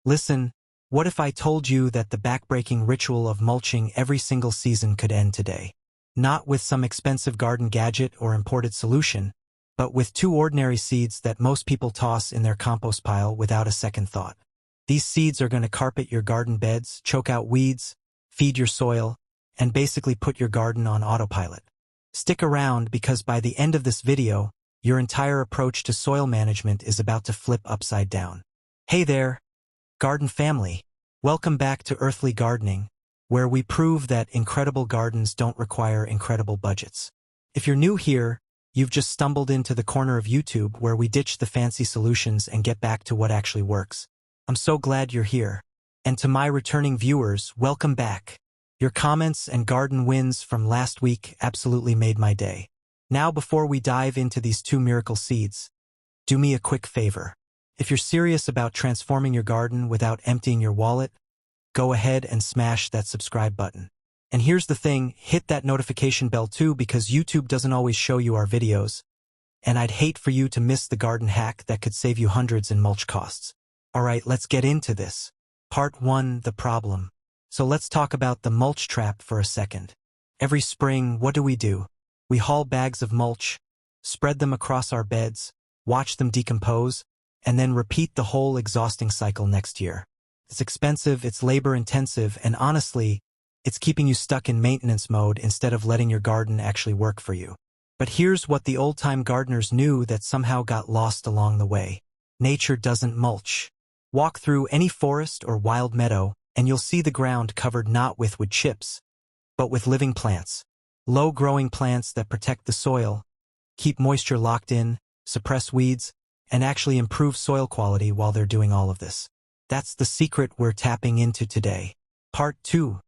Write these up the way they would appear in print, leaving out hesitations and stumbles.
Listen, what if I told you that the backbreaking ritual of mulching every single season could end today? Not with some expensive garden gadget or imported solution, but with two ordinary seeds that most people toss in their compost pile without a second thought. These seeds are going to carpet your garden beds, choke out weeds, feed your soil, and basically put your garden on autopilot. Stick around because by the end of this video, your entire approach to soil management is about to flip upside down. Hey there, garden family. Welcome back to Earthly Gardening, where we prove that incredible gardens don't require incredible budgets. If you're new here, you've just stumbled into the corner of YouTube where we ditch the fancy solutions and get back to what actually works. I'm so glad you're here. And to my returning viewers, welcome back. Your comments and garden wins from last week absolutely made my day. Now before we dive into these two miracle seeds, do me a quick favor. If you're serious about transforming your garden without emptying your wallet, go ahead and smash that subscribe button. And here's the thing, hit that notification bell too because YouTube doesn't always show you our videos. And I'd hate for you to miss the garden hack that could save you hundreds in mulch costs. Alright, let's get into this. Part 1, the problem. So let's talk about the mulch trap for a second. Every spring, what do? We haul bags of mulch, spread them across our beds, watch them decompose, and then repeat the whole exhausting cycle next year. It's expensive, it's labor-intensive, and honestly, it's keeping you stuck in maintenance mode instead of letting your garden actually work for you. But here's what the old-time gardeners knew that somehow got lost along the way. Nature doesn't mulch. Walk through any forest or wild meadow, and you'll see the ground covered not with wood chips, but with living plants. Low-growing plants that protect the soil, keep moisture locked in, suppress weeds, and actually improve soil quality while they're doing all of this. That's the secret we're tapping into today. Part 2.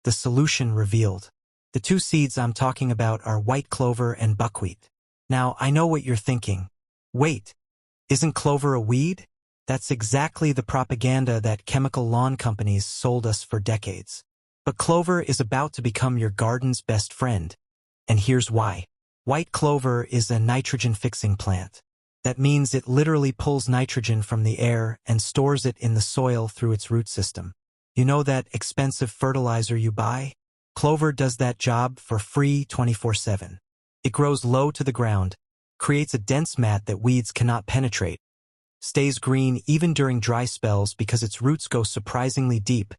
The solution revealed. The two seeds I'm talking about are white clover and buckwheat. Now, I know what you're thinking. Wait, isn't clover a weed? That's exactly the propaganda that chemical lawn companies sold us for decades. But clover is about to become your garden's best friend. And here's why. White clover is a nitrogen-fixing plant. That means it literally pulls nitrogen from the air and stores it in the soil through its root system. You know that expensive fertilizer you buy? Clover does that job for free 24/7. It grows low to the ground, creates a dense mat that weeds cannot penetrate, stays green even during dry spells because its roots go surprisingly deep,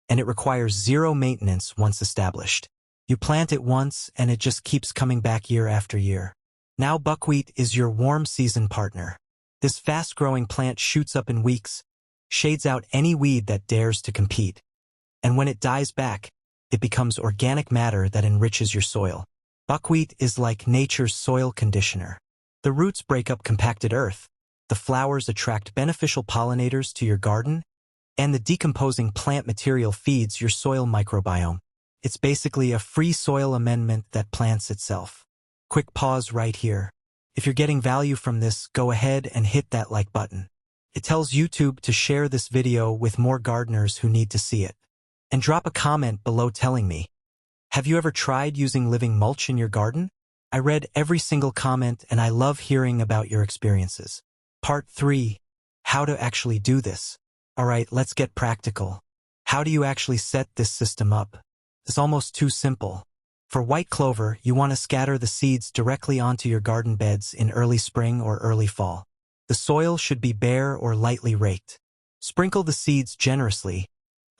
and it requires zero maintenance once established. You plant it once and it just keeps coming back year after year. Now buckwheat is your warm season partner. This fast-growing plant shoots up in weeks, shades out any weed that dares to compete, and when it dies back, it becomes organic matter that enriches your soil. Buckwheat is like nature's soil conditioner. The roots break up compacted earth, the flowers attract beneficial pollinators to your garden, and the decomposing plant material feeds your soil microbiome. It's basically a free soil amendment that plants itself. Quick pause right here. If you're getting value from this, go ahead and hit that like button. It tells YouTube to share this video with more gardeners who need to see it. And drop a comment below telling me, have you ever tried using living mulch in your garden? I read every single comment and I love hearing about your experiences. Part 3. How to actually do this. Alright, let's get practical. How do you actually set this system up? It's almost too simple. For white clover, you want to scatter the seeds directly onto your garden beds in early spring or early fall. The soil should be bare or lightly raked. Sprinkle the seeds generously.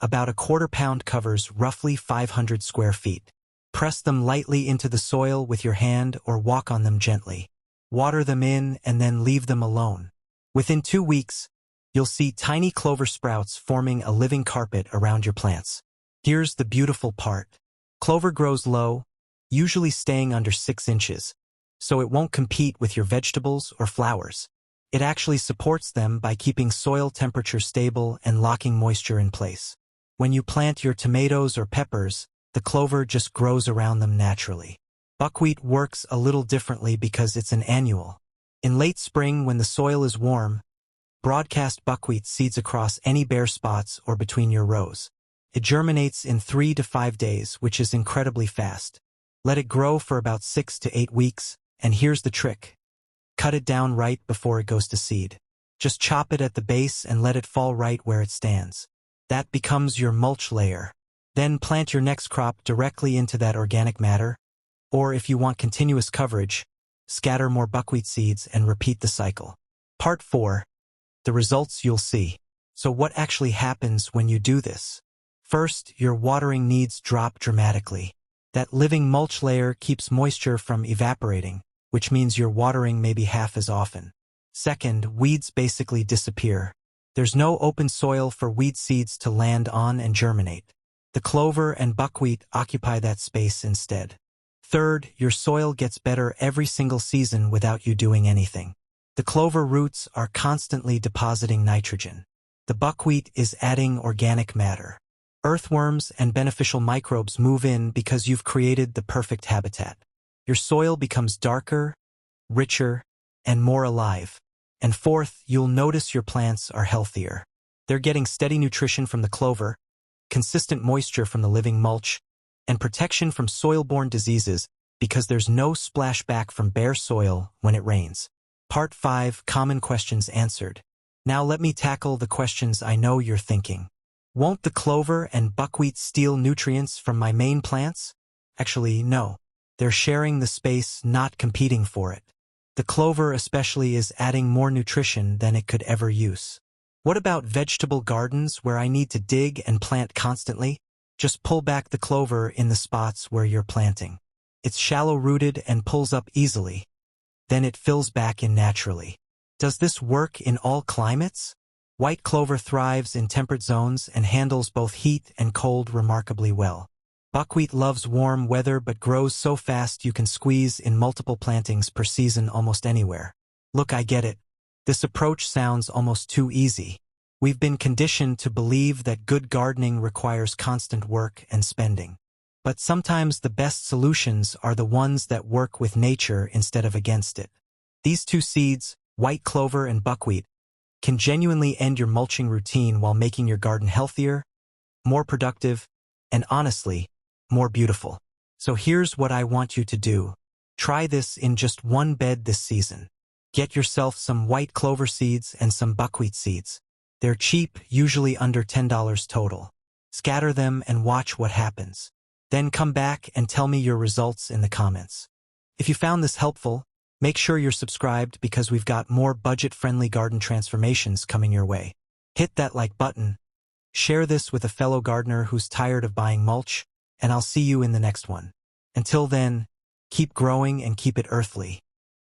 About a quarter-pound covers roughly 500 square feet. Press them lightly into the soil with your hand or walk on them gently. Water them in and then leave them alone. Within 2 weeks, you'll see tiny clover sprouts forming a living carpet around your plants. Here's the beautiful part. Clover grows low, usually staying under 6 inches, so it won't compete with your vegetables or flowers. It actually supports them by keeping soil temperature stable and locking moisture in place. When you plant your tomatoes or peppers, the clover just grows around them naturally. Buckwheat works a little differently because it's an annual. In late spring, when the soil is warm, broadcast buckwheat seeds across any bare spots or between your rows. It germinates in 3 to 5 days, which is incredibly fast. Let it grow for about 6 to 8 weeks, and here's the trick. Cut it down right before it goes to seed. Just chop it at the base and let it fall right where it stands. That becomes your mulch layer. Then plant your next crop directly into that organic matter, or if you want continuous coverage, scatter more buckwheat seeds and repeat the cycle. Part 4. The results you'll see. So what actually happens when you do this? First, your watering needs drop dramatically. That living mulch layer keeps moisture from evaporating, which means your watering may be half as often. Second, weeds basically disappear. There's no open soil for weed seeds to land on and germinate. The clover and buckwheat occupy that space instead. Third, your soil gets better every single season without you doing anything. The clover roots are constantly depositing nitrogen. The buckwheat is adding organic matter. Earthworms and beneficial microbes move in because you've created the perfect habitat. Your soil becomes darker, richer, and more alive. And fourth, you'll notice your plants are healthier. They're getting steady nutrition from the clover, consistent moisture from the living mulch, and protection from soil-borne diseases because there's no splashback from bare soil when it rains. Part 5. Common questions answered. Now let me tackle the questions I know you're thinking. Won't the clover and buckwheat steal nutrients from my main plants? Actually, no. They're sharing the space, not competing for it. The clover especially is adding more nutrition than it could ever use. What about vegetable gardens where I need to dig and plant constantly? Just pull back the clover in the spots where you're planting. It's shallow-rooted and pulls up easily. Then it fills back in naturally. Does this work in all climates? White clover thrives in temperate zones and handles both heat and cold remarkably well. Buckwheat loves warm weather but grows so fast you can squeeze in multiple plantings per season almost anywhere. Look, I get it. This approach sounds almost too easy. We've been conditioned to believe that good gardening requires constant work and spending. But sometimes the best solutions are the ones that work with nature instead of against it. These two seeds, white clover and buckwheat, can genuinely end your mulching routine while making your garden healthier, more productive, and honestly, more beautiful. So here's what I want you to do. Try this in just one bed this season. Get yourself some white clover seeds and some buckwheat seeds. They're cheap, usually under $10 total. Scatter them and watch what happens. Then come back and tell me your results in the comments. If you found this helpful, make sure you're subscribed because we've got more budget-friendly garden transformations coming your way. Hit that like button, share this with a fellow gardener who's tired of buying mulch, and I'll see you in the next one. Until then, keep growing and keep it earthly.